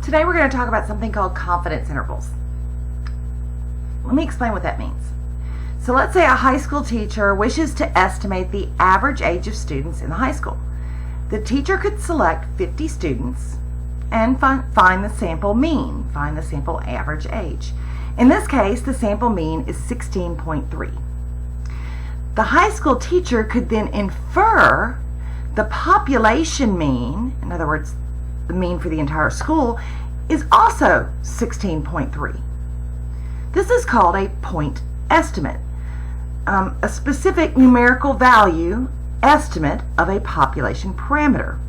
Today we're going to talk about something called confidence intervals. Let me explain what that means. So let's say a high school teacher wishes to estimate the average age of students in the high school. The teacher could select 50 students and find the sample mean, find the sample average age. In this case, the sample mean is 16.3. The high school teacher could then infer the population mean, in other words, the mean for the entire school, is also 16.3. This is called a point estimate, a specific numerical value estimate of a population parameter.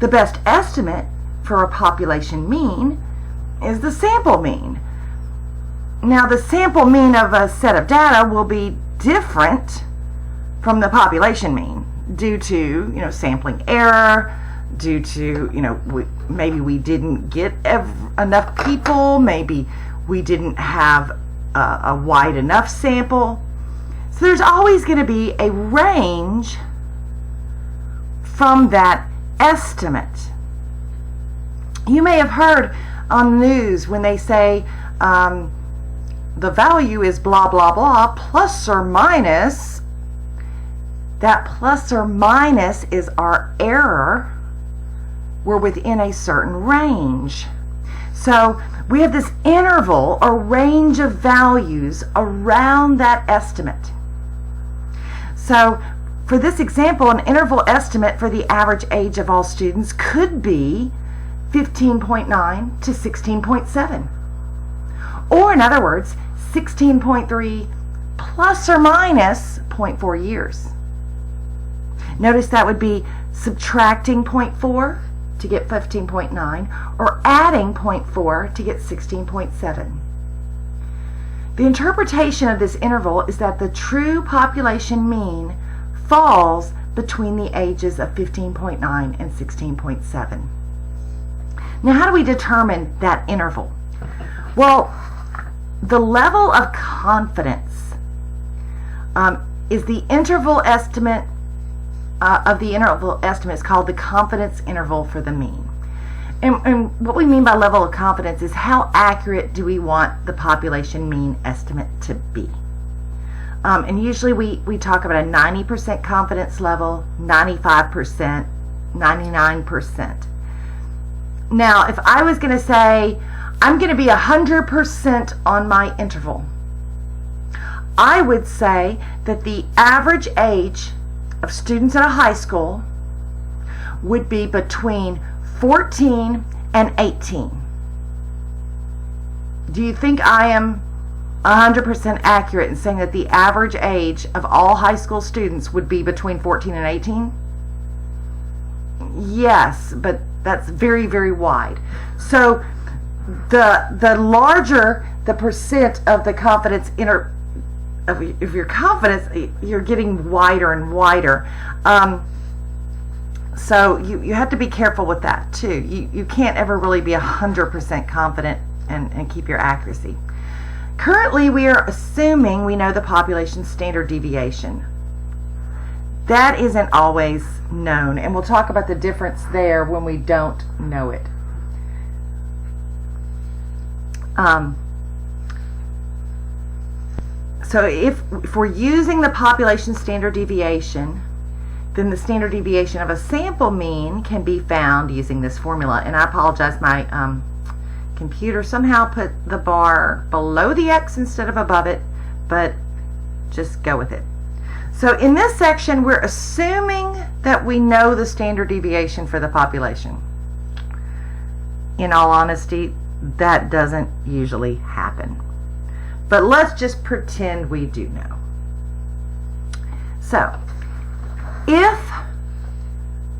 The best estimate for a population mean is the sample mean. Now, the sample mean of a set of data will be different from the population mean due to, sampling error, due to, maybe we didn't get enough people, maybe we didn't have a wide enough sample. So there's always going to be a range from that estimate. You may have heard on the news when they say the value is blah, blah, blah, plus or minus. That plus or minus is our error. We're within a certain range. So we have this interval or range of values around that estimate. So for this example, an interval estimate for the average age of all students could be 15.9 to 16.7. Or in other words, 16.3 plus or minus 0.4 years. Notice that would be subtracting 0.4 to get 15.9 or adding 0.4 to get 16.7. The interpretation of this interval is that the true population mean falls between the ages of 15.9 and 16.7. Now, how do we determine that interval? Well, the level of confidence is the interval estimate of the interval estimate is called the confidence interval for the mean. And what we mean by level of confidence is how accurate do we want the population mean estimate to be. And usually we talk about a 90% confidence level, 95%, 99%. Now, if I was going to say, I'm going to be 100% on my interval, I would say that the average age of students in a high school would be between 14 and 18. Do you think I am 100% accurate in saying that the average age of all high school students would be between 14 and 18? Yes, but that's very, very wide. So the larger the percent of the confidence of your confidence, you're getting wider and wider. So you have to be careful with that too. You can't ever really be 100% confident and keep your accuracy. Currently, we are assuming we know the population standard deviation. That isn't always known, and we'll talk about the difference there when we don't know it. So if we're using the population standard deviation, then the standard deviation of a sample mean can be found using this formula. And I apologize, my computer somehow put the bar below the x instead of above it, but just go with it. So in this section, we're assuming that we know the standard deviation for the population. In all honesty, that doesn't usually happen. But let's just pretend we do know. So, if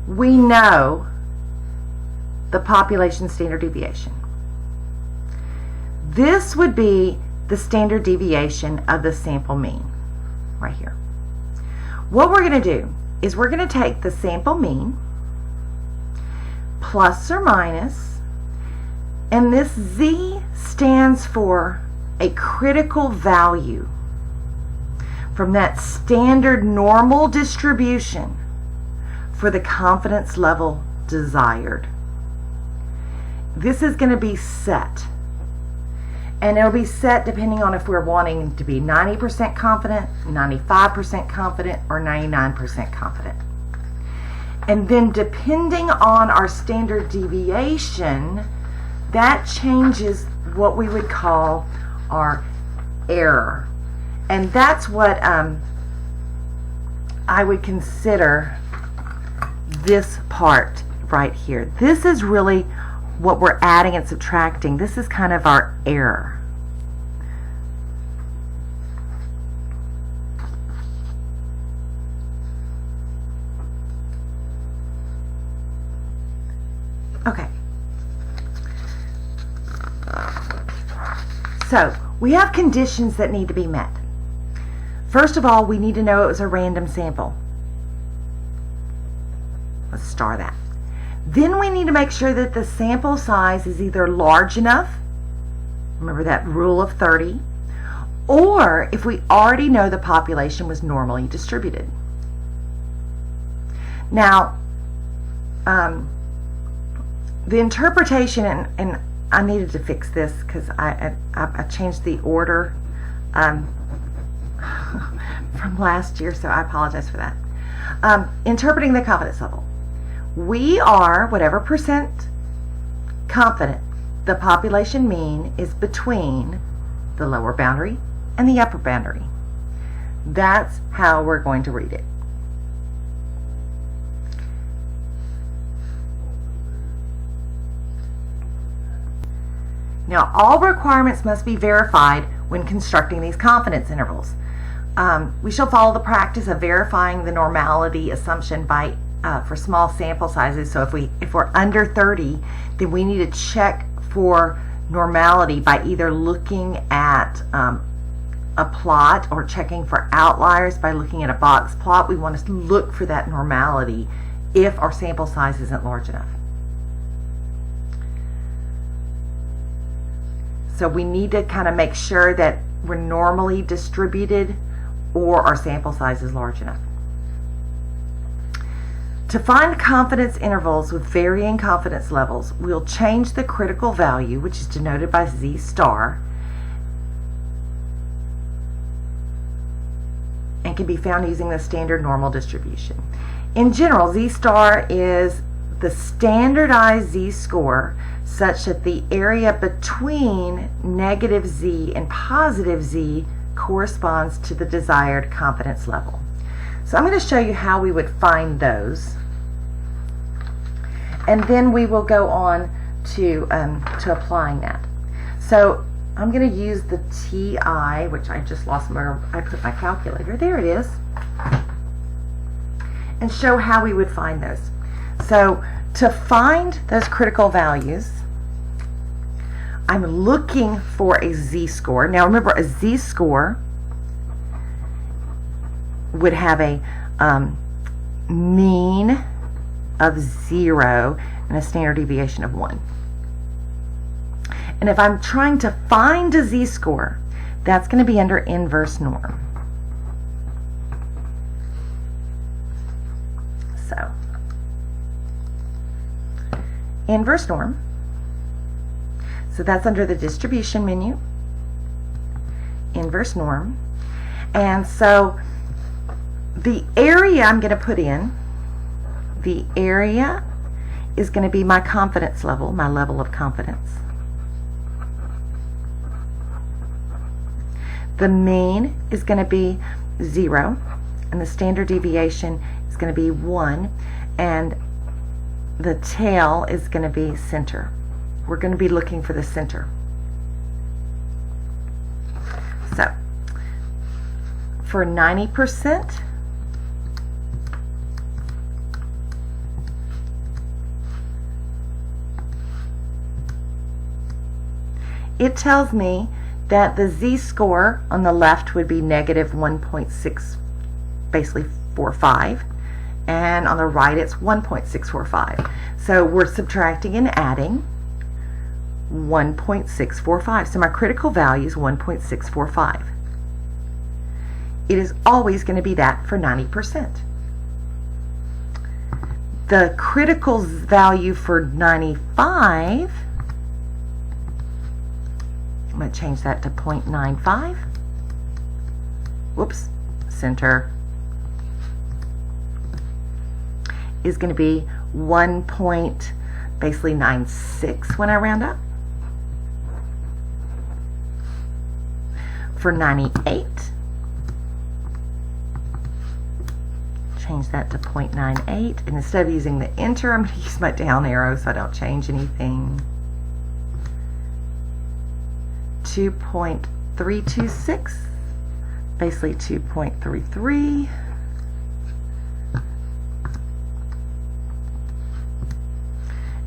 we know the population standard deviation, this would be the standard deviation of the sample mean, right here. What we're going to do is we're going to take the sample mean plus or minus, and this z stands for a critical value from that standard normal distribution for the confidence level desired. this is going to be set. And it'll be set depending on if we're wanting to be 90% confident, 95% confident, or 99% confident. And then depending on our standard deviation, that changes what we would call our error. And that's what I would consider this part right here. This is really what we're adding and subtracting. This is kind of our error. Okay. So, we have conditions that need to be met. First of all, we need to know it was a random sample. Let's star that. Then we need to make sure that the sample size is either large enough, remember that rule of 30, or if we already know the population was normally distributed. Now, the interpretation, and I needed to fix this because I changed the order from last year, so I apologize for that. Interpreting the confidence level. We are whatever percent confident the population mean is between the lower boundary and the upper boundary. That's how we're going to read it. Now, all requirements must be verified when constructing these confidence intervals. We shall follow the practice of verifying the normality assumption by for small sample sizes. So if we're under 30, then we need to check for normality by either looking at a plot or checking for outliers by looking at a box plot. We want to look for that normality if our sample size isn't large enough. So we need to kind of make sure that we're normally distributed or our sample size is large enough. To find confidence intervals with varying confidence levels, we'll change the critical value, which is denoted by Z star, and can be found using the standard normal distribution. In general, Z star is the standardized Z score such that the area between negative Z and positive Z corresponds to the desired confidence level. So I'm going to show you how we would find those, and then we will go on to applying that. So I'm going to use the TI, which I just lost I put my calculator, there it is, and show how we would find those. So to find those critical values, I'm looking for a Z-score. Now remember, a Z-score would have a mean of 0 and a standard deviation of 1. And if I'm trying to find a Z-score, that's going to be under inverse norm. So, inverse norm. So that's under the distribution menu, inverse norm. And so the area I'm going to put in, the area is going to be my confidence level, my level of confidence. The mean is going to be 0, and the standard deviation is going to be 1, and the tail is going to be center. We're going to be looking for the center. So, for 90%, it tells me that the Z-score on the left would be negative 1.6, basically 45, and on the right it's 1.645. So we're subtracting and adding 1.645. So my critical value is 1.645. It is always going to be that for 90%. The critical value for 95 I'm going to change that to 0.95. Whoops, center is going to be 1.96 when I round up. For 98, change that to 0.98, and instead of using the enter, I'm going to use my down arrow so I don't change anything. 2.326, basically 2.33.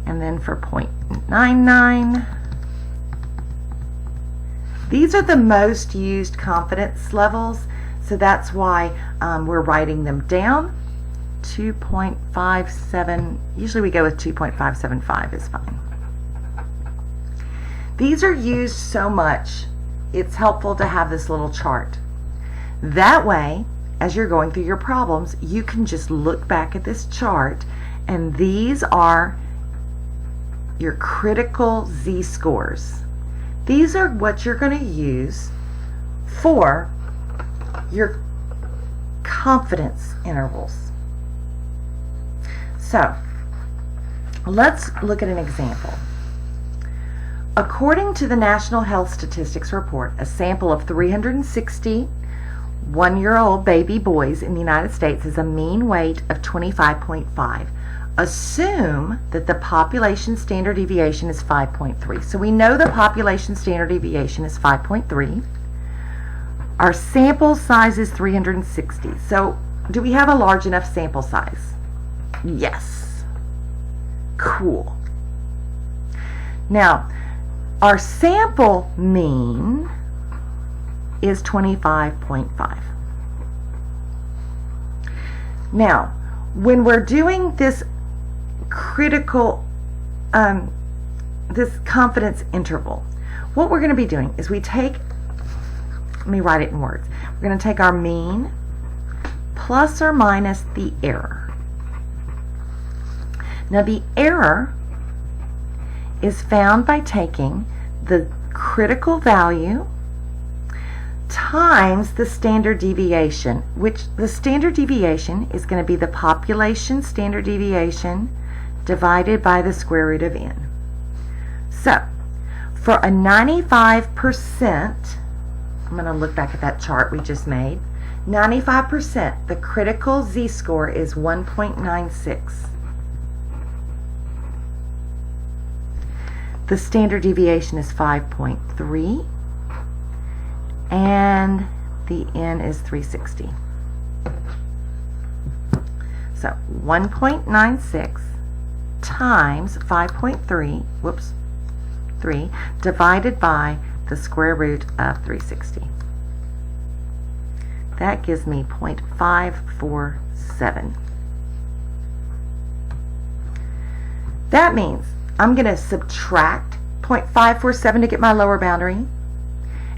And then for 0.99, these are the most used confidence levels, so that's why we're writing them down. 2.57, usually we go with 2.575 is fine. These are used so much, it's helpful to have this little chart. That way, as you're going through your problems, you can just look back at this chart, and these are your critical z-scores. These are what you're going to use for your confidence intervals. So, let's look at an example. According to the National Health Statistics Report, a sample of 360 one-year-old baby boys in the United States has a mean weight of 25.5. Assume that the population standard deviation is 5.3. So we know the population standard deviation is 5.3. Our sample size is 360. So do we have a large enough sample size? Yes. Cool. Now, our sample mean is 25.5. Now, when we're doing this critical, this confidence interval, what we're going to be doing is let me write it in words. We're going to take our mean plus or minus the error. Now the error is found by taking the critical value times the standard deviation, which the standard deviation is going to be the population standard deviation divided by the square root of n. So, for a 95%, I'm going to look back at that chart we just made, 95%, the critical z-score is 1.96. The standard deviation is 5.3, and the n is 360. So 1.96 times 5.3, 3, divided by the square root of 360. That gives me 0.547. That means I'm going to subtract 0.547 to get my lower boundary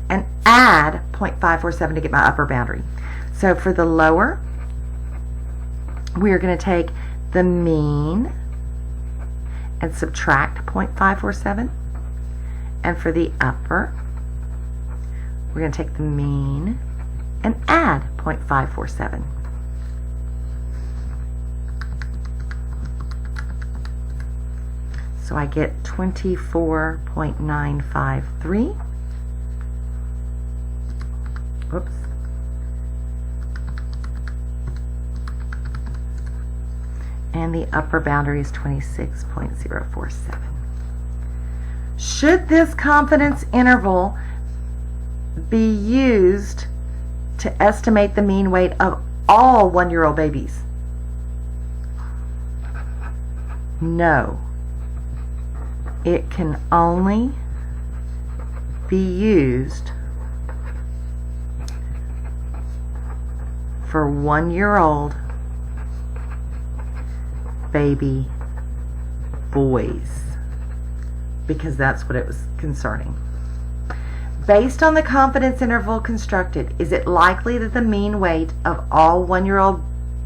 and add 0.547 to get my upper boundary. So for the lower, we are going to take the mean and subtract 0.547. And for the upper, we're going to take the mean and add 0.547. So I get 24.953. Whoops. And the upper boundary is 26.047. Should this confidence interval be used to estimate the mean weight of all one-year-old babies? No. It can only be used for one-year-old baby boys, because that's what it was concerning. Based on the confidence interval constructed, is it likely that the mean weight of all one-year-old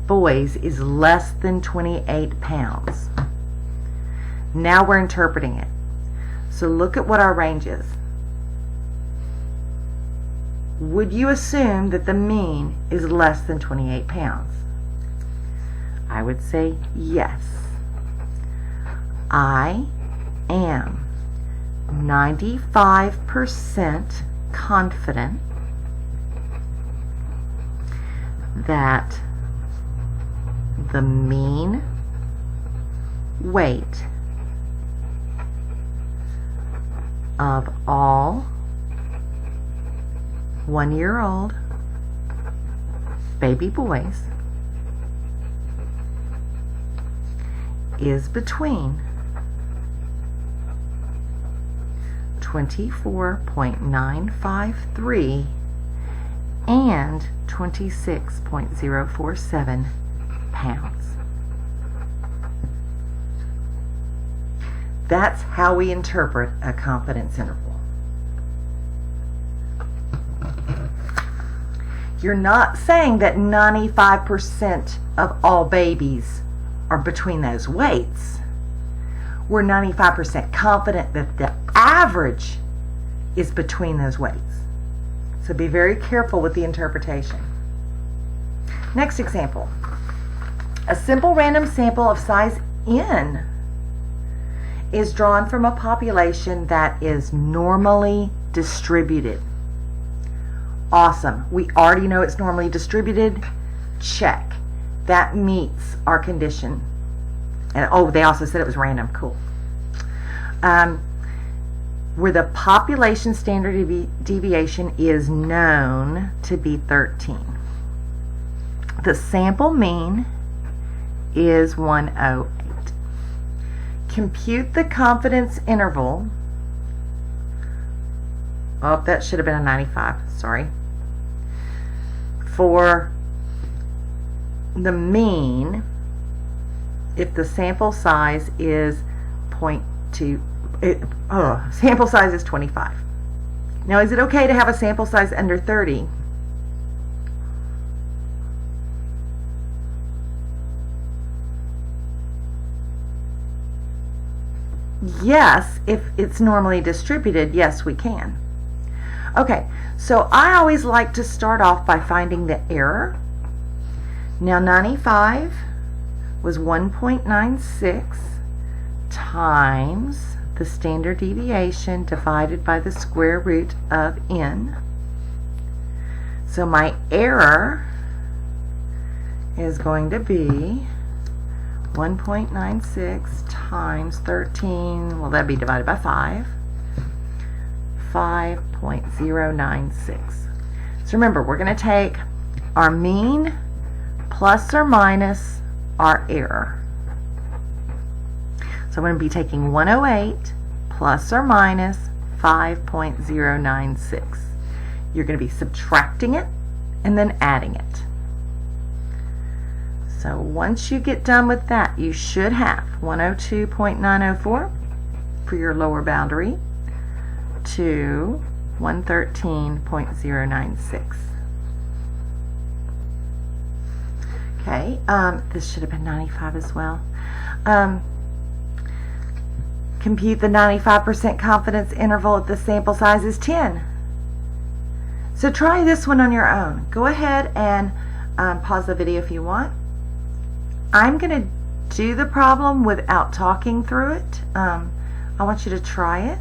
boys is less than 28 pounds? Now we're interpreting it. So look at what our range is. would you assume that the mean is less than 28 pounds? I would say yes. I am 95% confident that the mean weight of all 1-year-old baby boys is between 24.953 and 26.047 pounds. That's how we interpret a confidence interval. You're not saying that 95% of all babies are between those weights. We're 95% confident that the average is between those weights. So be very careful with the interpretation. Next example. A simple random sample of size n is drawn from a population that is normally distributed. Awesome. We already know it's normally distributed. Check. That meets our condition. And oh, they also said it was random. Cool. Where the population standard deviation is known to be 13. The sample mean is 108. Compute the confidence interval. Oh, that should have been a 95. Sorry. For the mean, if the sample size is 0.2, sample size is 25. Now, is it okay to have a sample size under 30? Yes, if it's normally distributed, yes, we can. Okay, so I always like to start off by finding the error. Now, 95 was 1.96 times the standard deviation divided by the square root of n. So my error is going to be 1.96 times 13, well, that'd be divided by 5, 5.096. So remember, we're going to take our mean plus or minus our error. So I'm going to be taking 108 plus or minus 5.096. You're going to be subtracting it and then adding it. So once you get done with that, you should have 102.904 for your lower boundary to 113.096. Okay, this should have been 95 as well. Compute the 95% confidence interval if the sample size is 10. So try this one on your own. Go ahead and pause the video if you want. I'm going to do the problem without talking through it. I want you to try it.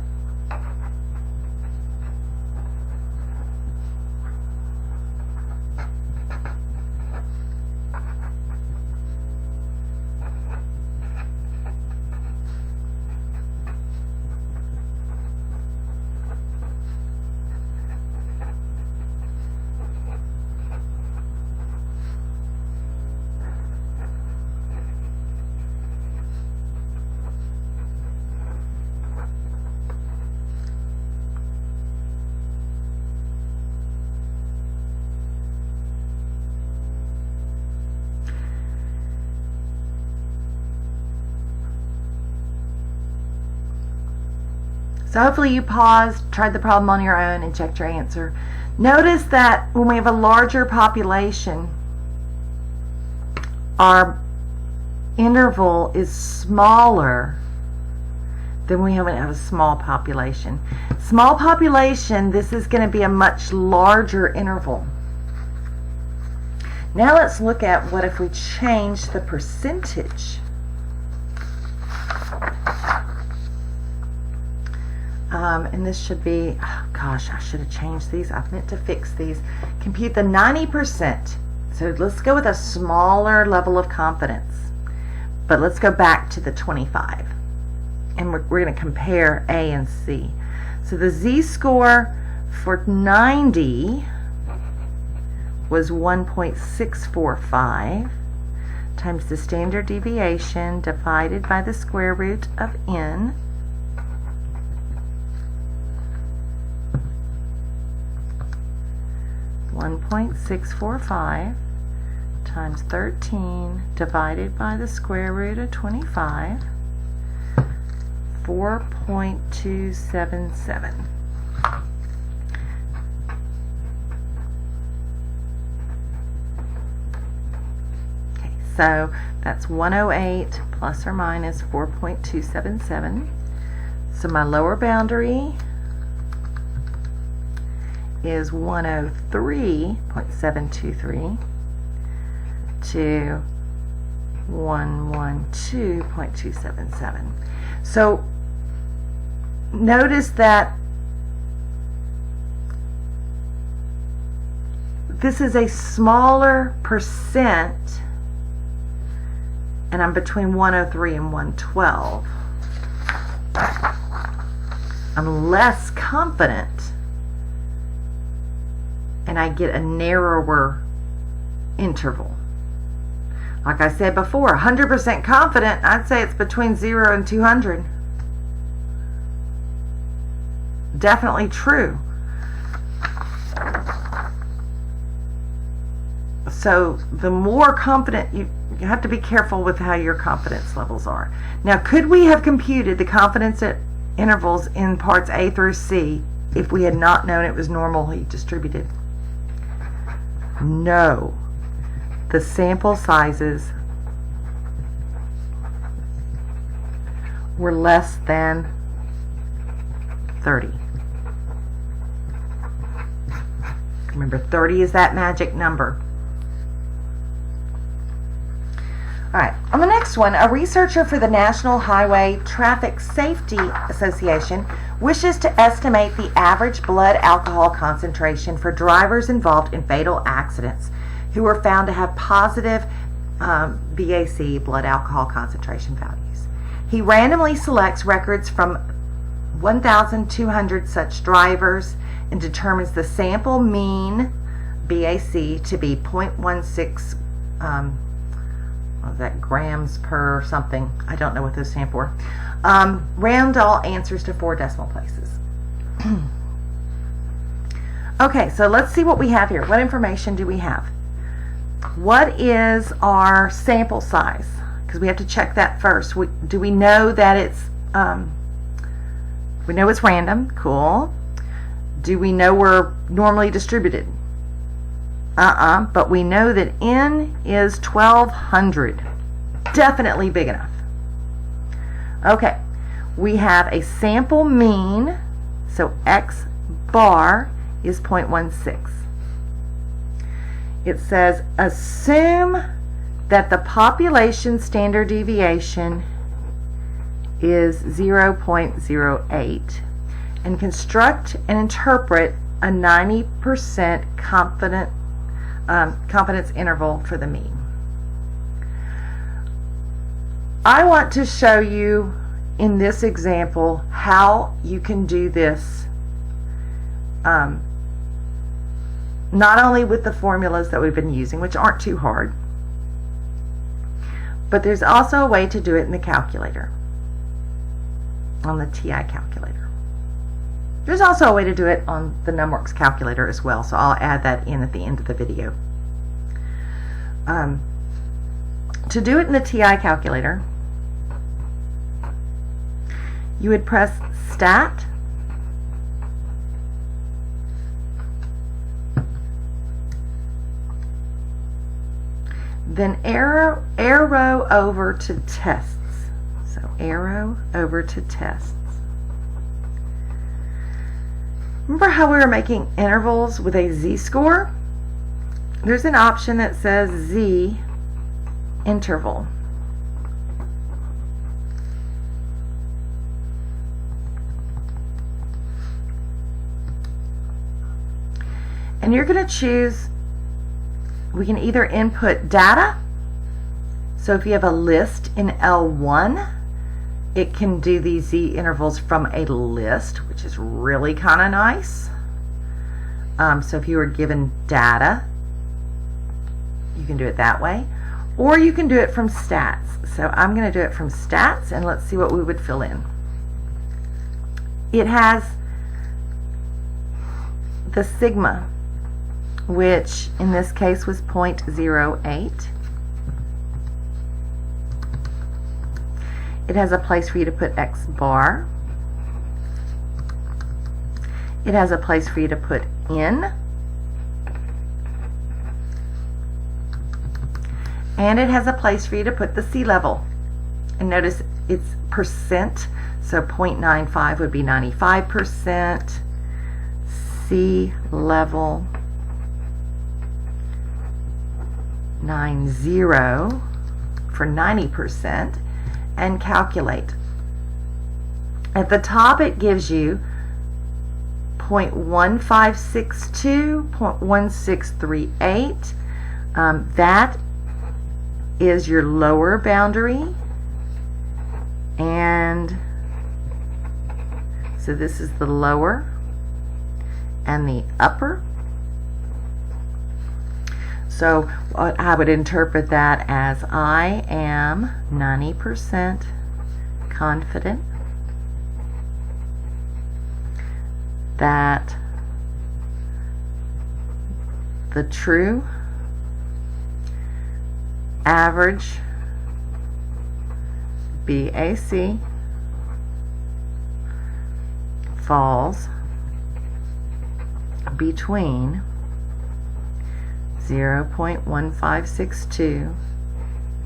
So hopefully you paused, tried the problem on your own, and checked your answer. Notice that when we have a larger population, our interval is smaller then we have a small population. Small population, this is going to be a much larger interval. Now let's look at what if we change the percentage. And this should be, oh gosh, I should have changed these. I meant to fix these. Compute the 90%. So let's go with a smaller level of confidence. But let's go back to the 25. And we're going to compare A and C. So the z-score for 90 was 1.645 times the standard deviation divided by the square root of n. .645 times 13 divided by the square root of 25, 4.277. Okay, so that's 108 plus or minus 4.277. So my lower boundary is 103.723 to 112.277. So notice that this is a smaller percent, and I'm between 103 and 112. I'm less confident, and I get a narrower interval. Like I said before, 100% confident, I'd say it's between 0 and 200. Definitely true. So the more confident, you have to be careful with how your confidence levels are. Now, could we have computed the confidence intervals in parts A through C if we had not known it was normally distributed? No. The sample sizes were less than 30. Remember, 30 is that magic number. All right, on the next one, a researcher for the National Highway Traffic Safety Association wishes to estimate the average blood alcohol concentration for drivers involved in fatal accidents who were found to have positive BAC, blood alcohol concentration values. He randomly selects records from 1,200 such drivers and determines the sample mean BAC to be 0.16 grams per something. I don't know what those stand for. Round all answers to 4 decimal places. Okay, so let's see what we have here. What information do we have? What is our sample size? Because we have to check that first. Do we know that it's we know it's random? Cool. Do we know we're normally distributed? But we know that N is 1,200. Definitely big enough. Okay, we have a sample mean, so X bar is 0.16. It says, assume that the population standard deviation is 0.08 and construct and interpret a 90% confidence interval for the mean. I want to show you in this example how you can do this, not only with the formulas that we've been using, which aren't too hard, but there's also a way to do it in the calculator, on the TI calculator. There's also a way to do it on the NumWorks calculator as well, so I'll add that in at the end of the video. To do it in the TI calculator, you would press Stat, then arrow over to Tests. So arrow over to Tests. Remember how we were making intervals with a z-score? There's an option that says z interval. And you're going to choose, we can either input data. So if you have a list in L1, it can do these z intervals from a list, which is really kind of nice. So if you were given data, you can do it that way. Or you can do it from stats. So I'm going to do it from stats, and let's see what we would fill in. It has the sigma, which in this case was 0.08. It has a place for you to put X bar. It has a place for you to put N. And it has a place for you to put the sea level. And notice it's percent, so 0.95 would be 95%. Sea level 90 for 90%, and calculate. At the top it gives you 0.1562, 0.1638. That is your lower boundary, and so this is the lower and the upper. So I would interpret that as I am 90% confident that the true average BAC falls between 0.1562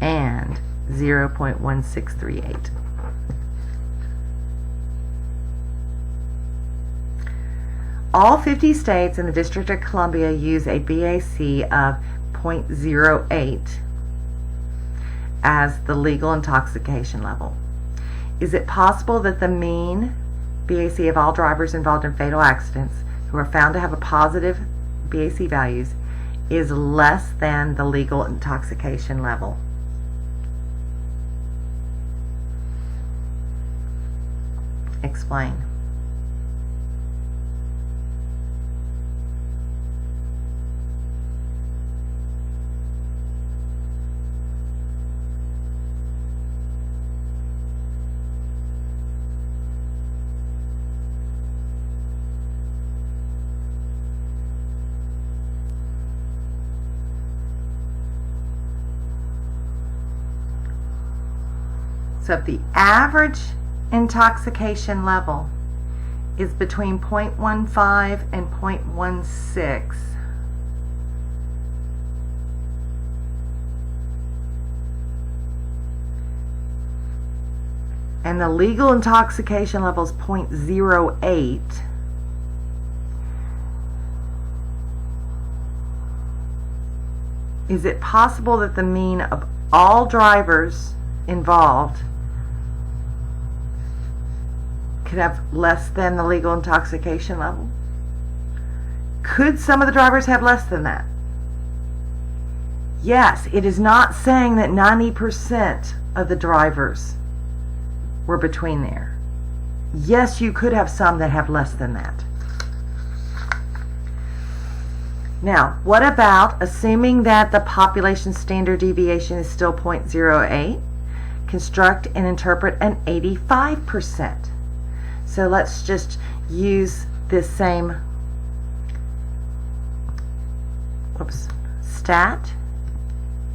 and 0.1638. All 50 states and the District of Columbia use a BAC of 0.08 as the legal intoxication level. Is it possible that the mean BAC of all drivers involved in fatal accidents who are found to have a positive BAC values is less than the legal intoxication level? Explain. So if the average intoxication level is between 0.15 and 0.16, and the legal intoxication level is 0.08, is it possible that the mean of all drivers involved could have less than the legal intoxication level? Could some of the drivers have less than that? Yes, it is not saying that 90% of the drivers were between there. Yes, you could have some that have less than that. Now, what about assuming that the population standard deviation is still 0.08? Construct and interpret an 85%. So let's just use this same stat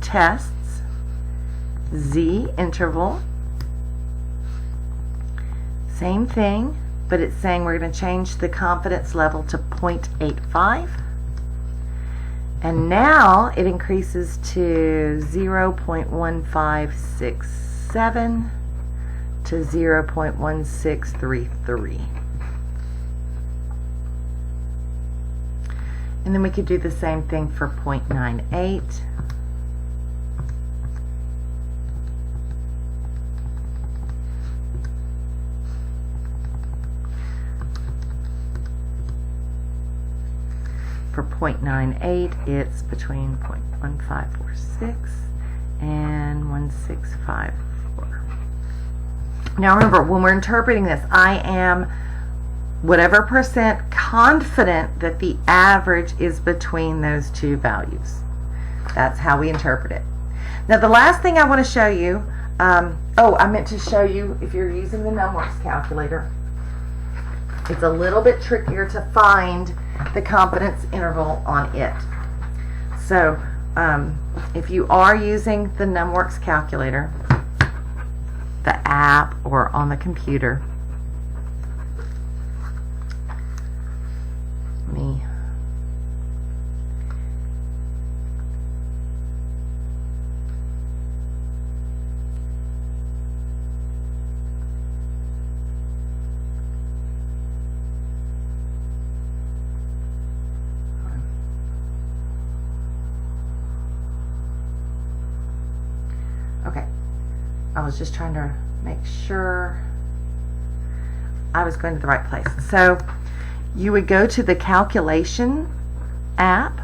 tests z interval. Same thing, but it's saying we're going to change the confidence level to 0.85. And now it increases to 0.1567 to 0.1633. And then we could do the same thing for 0.98. For 0.98, it's between 0.1546 and 1654. Now remember, when we're interpreting this, I am whatever percent confident that the average is between those two values. That's how we interpret it. Now the last thing I want to show you, I meant to show you if you're using the NumWorks calculator, it's a little bit trickier to find the confidence interval on it. So if you are using the NumWorks calculator, the app or on the computer, okay, I was just trying to make sure I was going to the right place. So you would go to the calculation app.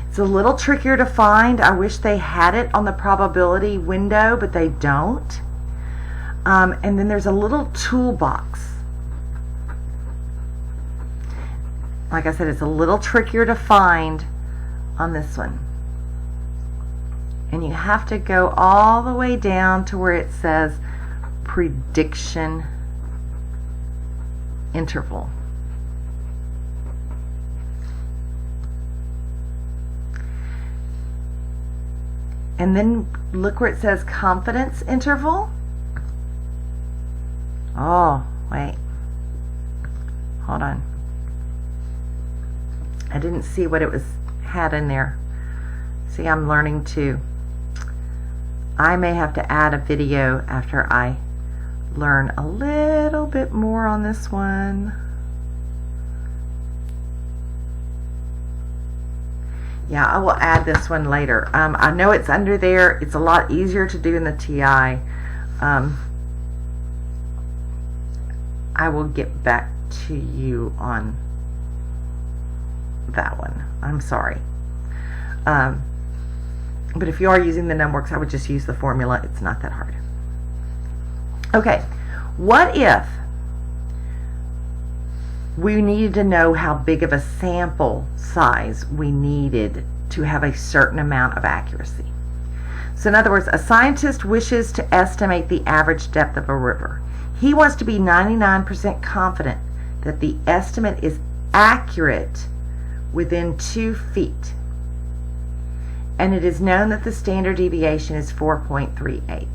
It's a little trickier to find. I wish they had it on the probability window, but they don't. And then there's a little toolbox. Like I said, it's a little trickier to find on this one. And you have to go all the way down to where it says prediction interval. And then look where it says confidence interval. Oh, wait. Hold on. I didn't see what it had in there. See, I'm learning too. I may have to add a video after I learn a little bit more on this one. Yeah, I will add this one later. I know it's under there. It's a lot easier to do in the TI. I will get back to you on that one. I'm sorry. But if you are using the NumWorks, I would just use the formula. It's not that hard. Okay, what if we needed to know how big of a sample size we needed to have a certain amount of accuracy? So in other words, a scientist wishes to estimate the average depth of a river. He wants to be 99% confident that the estimate is accurate within 2 feet. And it is known that the standard deviation is 4.38.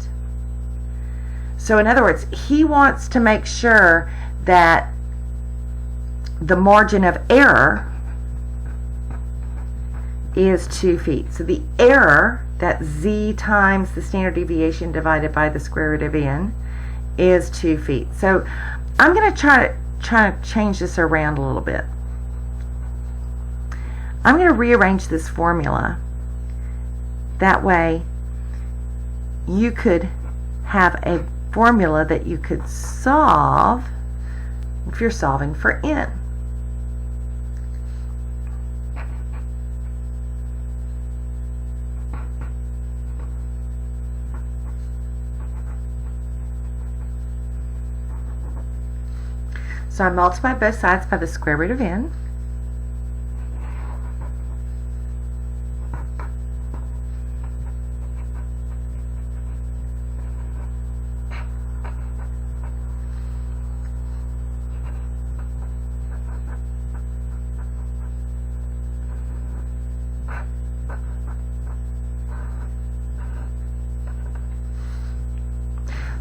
So in other words, he wants to make sure that the margin of error is 2 feet. So the error, that z times the standard deviation divided by the square root of n, is 2 feet. So I'm going to try to change this around a little bit. I'm going to rearrange this formula. That way you could have a formula that you could solve if you're solving for n. So I multiply both sides by the square root of n.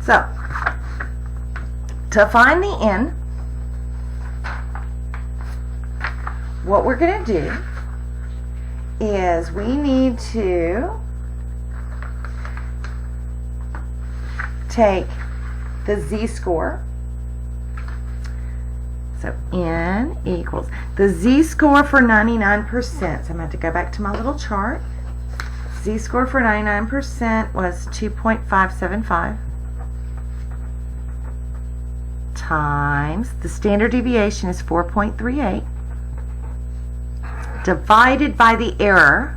So, to find the n, what we're going to do is we need to take the z-score, So N equals the z-score for 99%. So I'm going to have to go back to my little chart. Z-score for 99% was 2.575 times the standard deviation is 4.38 divided by the error,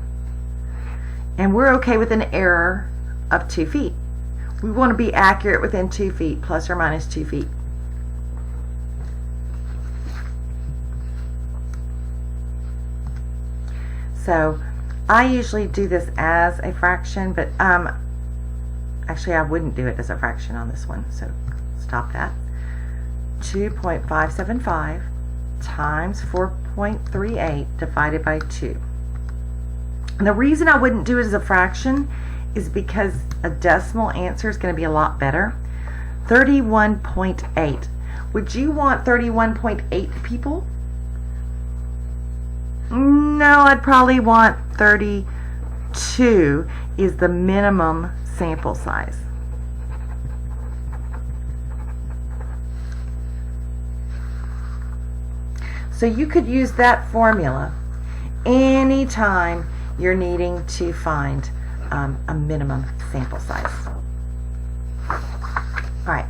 and we're okay with an error of 2 feet. We want to be accurate within 2 feet, plus or minus 2 feet. So I usually do this as a fraction, but actually I wouldn't do it as a fraction on this one, so stop that. 2.575 times 4.38 divided by 2. And the reason I wouldn't do it as a fraction is because a decimal answer is going to be a lot better. 31.8. Would you want 31.8 people? No, I'd probably want 32 is the minimum sample size. So you could use that formula anytime you're needing to find a minimum sample size. All right.